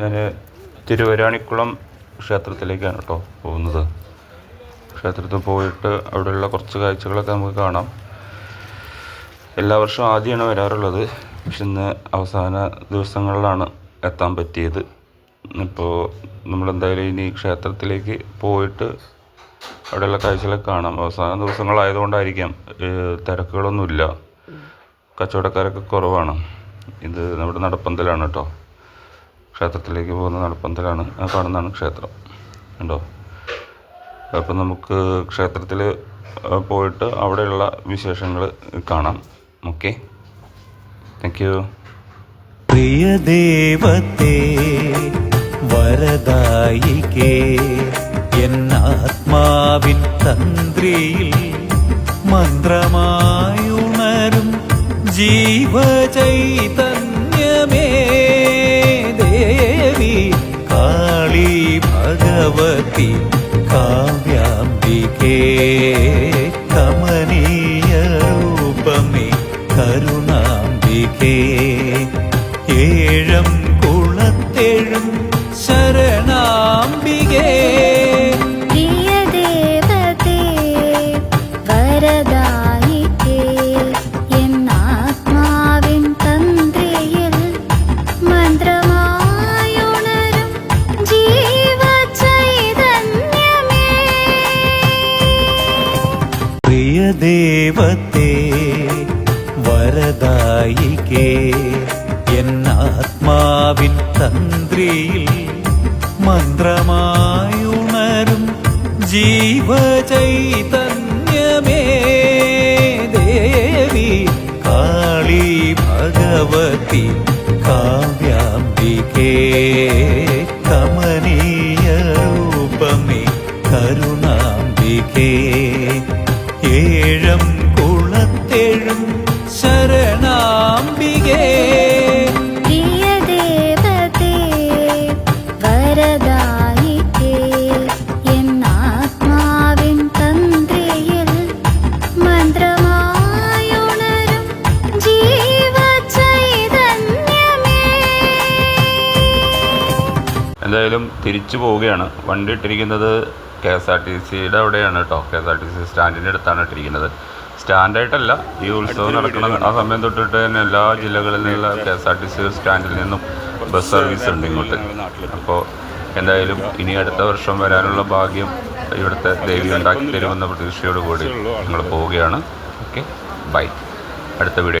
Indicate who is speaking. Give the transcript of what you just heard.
Speaker 1: ഞാൻ തിരുവരാണിക്കുളം ക്ഷേത്രത്തിലേക്കാണ് കേട്ടോ പോകുന്നത്. ക്ഷേത്രത്തിൽ പോയിട്ട് അവിടെയുള്ള കുറച്ച് കാഴ്ചകളൊക്കെ നമുക്ക് കാണാം. എല്ലാ വർഷവും ആദ്യമാണ് വരാറുള്ളത്, പക്ഷെ ഇന്ന് അവസാന ദിവസങ്ങളിലാണ് എത്താൻ പറ്റിയത്. ഇപ്പോൾ നമ്മളെന്തായാലും ഇനി ക്ഷേത്രത്തിലേക്ക് പോയിട്ട് അവിടെയുള്ള കാഴ്ചകളൊക്കെ കാണാം. അവസാന ദിവസങ്ങളായതുകൊണ്ടായിരിക്കാം തിരക്കുകളൊന്നുമില്ല, കച്ചവടക്കാരൊക്കെ കുറവാണ്. ഇത് നമ്മുടെ നടപ്പന്തലാണ് കേട്ടോ, ക്ഷേത്രത്തിലേക്ക് പോകുന്ന നടപ്പന്തലാണ്. ആ കാണുന്നതാണ് ക്ഷേത്രം ഉണ്ടോ. അപ്പം നമുക്ക് ക്ഷേത്രത്തിൽ പോയിട്ട് അവിടെയുള്ള വിശേഷങ്ങൾ കാണാം. Okay, thank you.
Speaker 2: പ്രിയ ദേവതേ വരദായികേ, എന്നാത്മാവിൻ തന്ത്രിയിൽ മന്ത്രമായുണരും ജീവചൈതന്യമേ, ദേവി കാളി ഭഗവതി കാവ്യാംബികേ, കമനീയ രൂപമേ കരുണാംബികേ, ഏഴം കുളത്തെഴും ശരണാംബികേ. ദേവതേ വരദായികേ, എന്നാത്മാവിൻ തന്ത്രിയിൽ മന്ത്രമായുണരും ജീവചൈതന്യമേ, ദേവി കാളി ഭഗവതി കാവ്യാംബികേ, കമനീയ രൂപമേ കരുണാംബികേ, ഏഴം കുളത്തെഴും ശരണാംബികേ.
Speaker 3: പ്രിയ ദേവതേ വരദായികേ, എന്നാത്മാവിൻ തന്ത്രിയിൽ മന്ത്രമായുണരും ജീവചൈതന്യമേ.
Speaker 1: എന്തായാലും തിരിച്ചു പോവുകയാണ്. വണ്ടി ഇട്ടിരിക്കുന്നത് KSRTC അവിടെയാണ് കേട്ടോ. KSRTC സ്റ്റാൻഡിൻ്റെ അടുത്താണ് ഇട്ടിരിക്കുന്നത്. സ്റ്റാൻഡായിട്ടല്ല, ഈ ഉത്സവം നടക്കുന്ന ആ സമയം തൊട്ടിട്ട് തന്നെ എല്ലാ ജില്ലകളിൽ നിന്നുള്ള KSRTC സ്റ്റാൻഡിൽ നിന്നും ബസ് സർവീസ് ഉണ്ട് ഇങ്ങോട്ട്. അപ്പോൾ എന്തായാലും ഇനി അടുത്ത വർഷം വരാനുള്ള ഭാഗ്യം ഇവിടുത്തെ ദേവി ഉണ്ടാക്കി തരുമെന്ന പ്രതീക്ഷയോടുകൂടി ഞങ്ങൾ പോവുകയാണ്. Okay, by. അടുത്ത വീഡിയോ